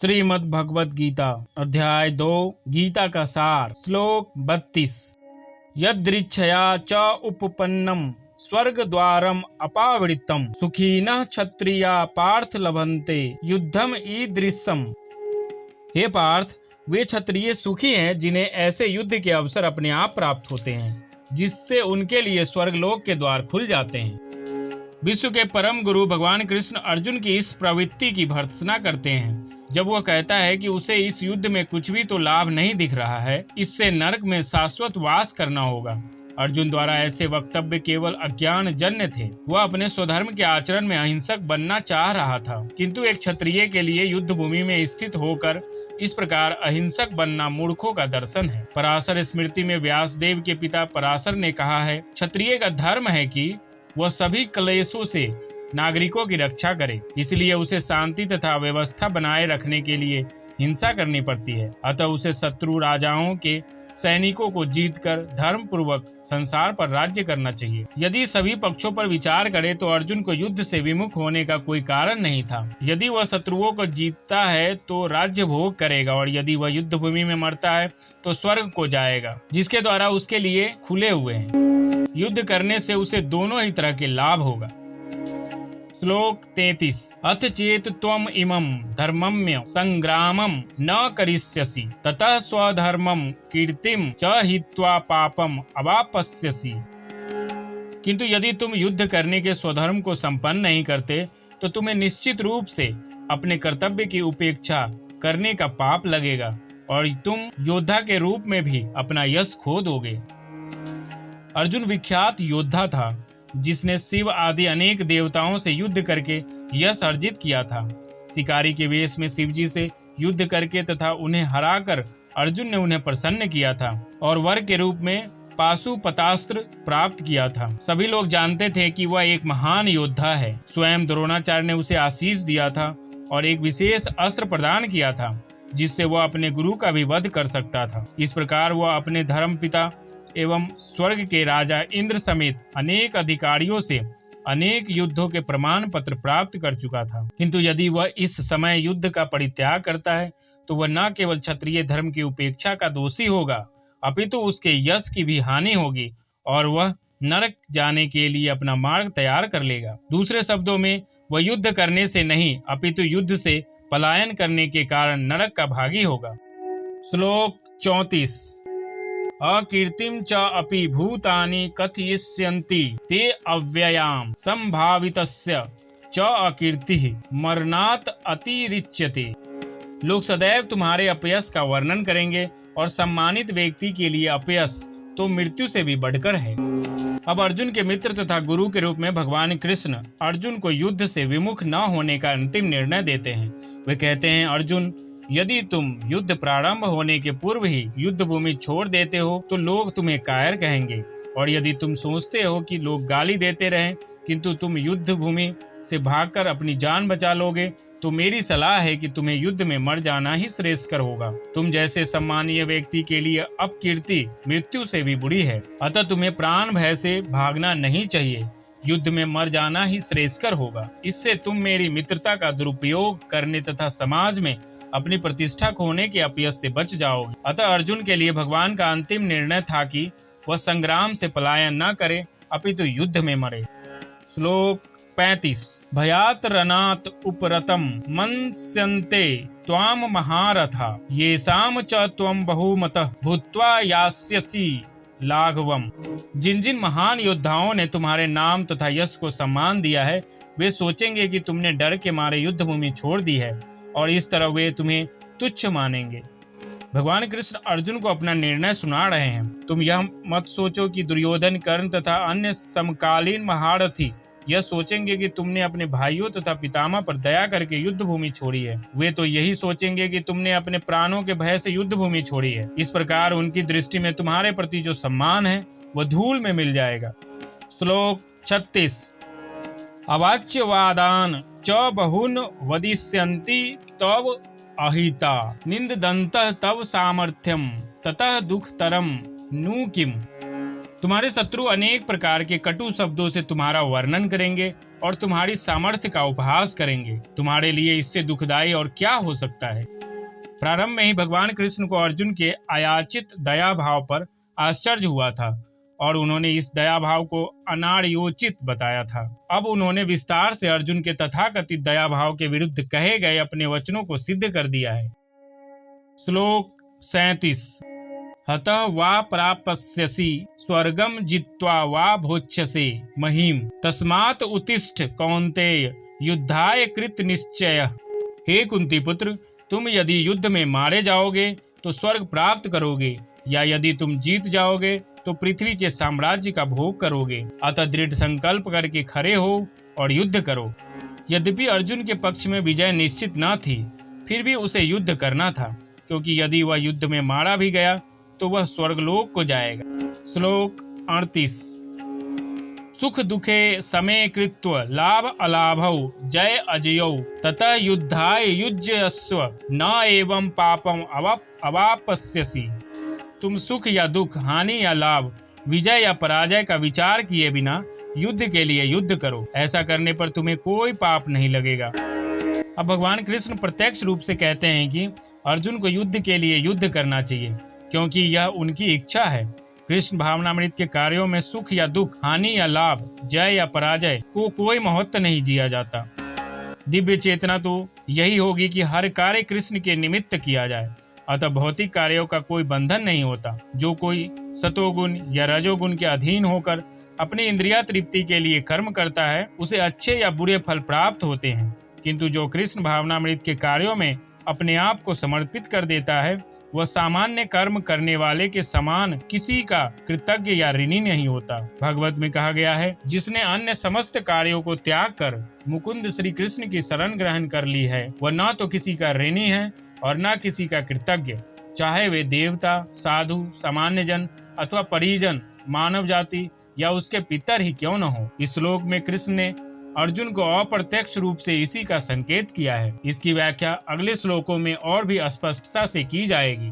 श्रीमद् भगवद गीता अध्याय 2 गीता का सार श्लोक 32 यदृच्छया च उपपन्नम स्वर्ग द्वारम अपावृतम सुखीनः क्षत्रिया पार्थ लभन्ते युद्धम ईदृशम। हे पार्थ, वे क्षत्रिय सुखी हैं जिन्हें ऐसे युद्ध के अवसर अपने आप प्राप्त होते हैं जिससे उनके लिए स्वर्गलोक के द्वार खुल जाते हैं। विश्व के परम गुरु भगवान कृष्ण अर्जुन की इस प्रवृत्ति की भर्त्सना करते हैं जब वह कहता है कि उसे इस युद्ध में कुछ भी तो लाभ नहीं दिख रहा है, इससे नरक में शाश्वत वास करना होगा। अर्जुन द्वारा ऐसे वक्तव्य केवल अज्ञान जन्य थे। वह अपने स्वधर्म के आचरण में अहिंसक बनना चाह रहा था, किंतु एक क्षत्रिय के लिए युद्ध भूमि में स्थित होकर इस प्रकार अहिंसक बनना मूर्खों का दर्शन है। पराशर स्मृति में व्यासदेव के पिता पराशर ने कहा है, क्षत्रिय का धर्म है कि वह सभी क्लेशों से नागरिकों की रक्षा करे, इसलिए उसे शांति तथा व्यवस्था बनाए रखने के लिए हिंसा करनी पड़ती है। अतः उसे शत्रु राजाओं के सैनिकों को जीतकर धर्म पूर्वक संसार पर राज्य करना चाहिए। यदि सभी पक्षों पर विचार करें तो अर्जुन को युद्ध से विमुख होने का कोई कारण नहीं था। यदि वह शत्रुओं को जीतता है तो राज्य भोग करेगा, और यदि वह युद्ध भूमि में मरता है तो स्वर्ग को जाएगा, जिसके द्वारा उसके लिए खुले हुए हैं। युद्ध करने से उसे दोनों ही तरह के लाभ होगा। श्लोक 33 अथ चेत त्वम इमं धर्मम्य संग्रामं न करिष्यसि ततः स्वधर्मं कीर्तिं च हित्वा पापम अवापस्यसि। किंतु यदि तुम युद्ध करने के स्वधर्म को संपन्न नहीं करते तो तुम्हें निश्चित रूप से अपने कर्तव्य की उपेक्षा करने का पाप लगेगा और तुम योद्धा के रूप में भी अपना यश खो दोगे। अर्जुन विख्यात योद्धा था जिसने शिव आदि अनेक देवताओं से युद्ध करके यश अर्जित किया था। शिकारी के वेश में शिवजी से युद्ध करके तथा उन्हें हराकर अर्जुन ने उन्हें प्रसन्न किया था और वर के रूप में पाशुपतास्त्र प्राप्त किया था। सभी लोग जानते थे कि वह एक महान योद्धा है। स्वयं द्रोणाचार्य ने उसे आशीष दिया था और एक विशेष अस्त्र प्रदान किया था जिससे वह अपने गुरु का भी वध कर सकता था। इस प्रकार वह अपने धर्म पिता एवं स्वर्ग के राजा इंद्र समेत अनेक अधिकारियों से अनेक युद्धों के प्रमाण पत्र प्राप्त कर चुका था। किंतु यदि वह इस समय युद्ध का परित्याग करता है तो वह न केवल क्षत्रिय धर्म की उपेक्षा का दोषी होगा, अपितु उसके यश की भी हानि होगी और वह नरक जाने के लिए अपना मार्ग तैयार कर लेगा। दूसरे शब्दों में, वह युद्ध करने से नहीं अपितु युद्ध से पलायन करने के कारण नरक का भागी होगा। श्लोक 34 अकीर्तिम च अपि भूतानि कथयिष्यन्ति ते अव्ययाम संभावितस्य च अकीर्तिः मरणात् अतिरिच्यते। लोग सदैव तुम्हारे अपयश का वर्णन करेंगे और सम्मानित व्यक्ति के लिए अपयश तो मृत्यु से भी बढ़कर है। अब अर्जुन के मित्र तथा गुरु के रूप में भगवान कृष्ण अर्जुन को युद्ध से विमुख न होने का अंतिम निर्णय देते हैं। वे कहते हैं, अर्जुन, यदि तुम युद्ध प्रारंभ होने के पूर्व ही युद्ध भूमि छोड़ देते हो तो लोग तुम्हें कायर कहेंगे, और यदि तुम सोचते हो कि लोग गाली देते रहें किंतु तुम युद्ध भूमि से भागकर अपनी जान बचा लोगे तो मेरी सलाह है कि तुम्हें युद्ध में मर जाना ही श्रेष्ठकर होगा। तुम जैसे सम्मानीय व्यक्ति के लिए अपकीर्ति मृत्यु से भी बुरी है, अतः तुम्हें प्राण भय से भागना नहीं चाहिए। युद्ध में मर जाना ही श्रेष्ठकर होगा। इससे तुम मेरी मित्रता का दुरुपयोग करने तथा समाज में अपनी प्रतिष्ठा खोने के अपयश से बच जाओगे। अतः अर्जुन के लिए भगवान का अंतिम निर्णय था कि वह संग्राम से पलायन न करे अपितु युद्ध में मरे। श्लोक 35 भयात रणात उपरतम मंस्यन्ते त्वाम महारथा येषाम च त्वम बहुमतः भूत्वा यास्यसि लाघवम। जिन जिन महान योद्धाओं ने तुम्हारे नाम तथा यश को सम्मान दिया है वे सोचेंगे कि तुमने डर के मारे युद्ध भूमि छोड़ दी है और इस तरह वे तुम्हें तुच्छ मानेंगे। भगवान कृष्ण अर्जुन को अपना निर्णय सुना रहे हैं। तुम यह मत सोचो कि दुर्योधन, कर्ण तथा अन्य समकालीन महारथी यह सोचेंगे कि तुमने अपने भाइयों तथा पितामह पर दया करके युद्ध भूमि छोड़ी है। वे तो यही सोचेंगे कि तुमने अपने प्राणों के भय से युद्ध भूमि छोड़ी है। इस प्रकार उनकी दृष्टि में तुम्हारे प्रति जो सम्मान है वह धूल में मिल जाएगा। श्लोक 36 अवाच्यवादान च बहुन वदिष्यन्ति तव अहिता निंदन्तः तव सामर्थ्यम ततः दुःखतरम नु किम। तुम्हारे शत्रु अनेक प्रकार के कटु शब्दों से तुम्हारा वर्णन करेंगे और तुम्हारी सामर्थ्य का उपहास करेंगे। तुम्हारे लिए इससे दुखदाई और क्या हो सकता है। प्रारंभ में ही भगवान कृष्ण को अर्जुन के अयाचित दया भाव पर आश्चर्य हुआ था और उन्होंने इस दया भाव को अनार्योचित बताया था। अब उन्होंने विस्तार से अर्जुन के तथाकथित दया भाव के विरुद्ध कहे गए अपने वचनों को सिद्ध कर दिया है। श्लोक 37। हतः वा प्राप्स्यसि स्वर्गम जित्वा वा भोक्ष्यसे महीम तस्मात् उत्तिष्ठ कौन्तेय युद्धाय कृत निश्चय। हे कुंती पुत्र, तुम यदि युद्ध में मारे जाओगे तो स्वर्ग प्राप्त करोगे, या यदि तुम जीत जाओगे तो पृथ्वी के साम्राज्य का भोग करोगे। अतः दृढ़ संकल्प करके खड़े हो और युद्ध करो। यद्यपि अर्जुन के पक्ष में विजय निश्चित न थी, फिर भी उसे युद्ध करना था, क्योंकि यदि वह युद्ध में मारा भी गया तो वह स्वर्गलोक को जाएगा। श्लोक 38। सुख दुखे समे कृत्व लाभ अलाभौ जय अजयौ ततः युद्धाय युज्यस्व न एवं पापम अवापस्यसि। तुम सुख या दुख, हानि या लाभ, विजय या पराजय का विचार किए बिना युद्ध के लिए युद्ध करो। ऐसा करने पर तुम्हें कोई पाप नहीं लगेगा। अब भगवान कृष्ण प्रत्यक्ष रूप से कहते हैं कि अर्जुन को युद्ध के लिए युद्ध करना चाहिए, क्योंकि यह उनकी इच्छा है। कृष्ण भावनामृत के कार्यों में सुख या दुख, हानि या लाभ, जय या पराजय को कोई महत्व नहीं दिया जाता। दिव्य चेतना तो यही होगी कि हर कार्य कृष्ण के निमित्त किया जाए। अतः भौतिक कार्यों का कोई बंधन नहीं होता। जो कोई सतोगुण या रजोगुण के अधीन होकर अपनी इंद्रिया तृप्ति के लिए कर्म करता है, उसे अच्छे या बुरे फल प्राप्त होते हैं। किंतु जो कृष्ण भावनामृत के कार्यों में अपने आप को समर्पित कर देता है, वह सामान्य कर्म करने वाले के समान किसी का कृतज्ञ या ऋणी नहीं होता। भागवत में कहा गया है, जिसने अन्य समस्त कार्यों को त्याग कर मुकुंद श्री कृष्ण की शरण ग्रहण कर ली है, वह न तो किसी का ऋणी है और न किसी का कृतज्ञ, चाहे वे देवता, साधु, सामान्य जन अथवा परिजन, मानव जाति या उसके पितर ही क्यों न हो। इस श्लोक में कृष्ण ने अर्जुन को अप्रत्यक्ष रूप से इसी का संकेत किया है। इसकी व्याख्या अगले श्लोकों में और भी स्पष्टता से की जाएगी।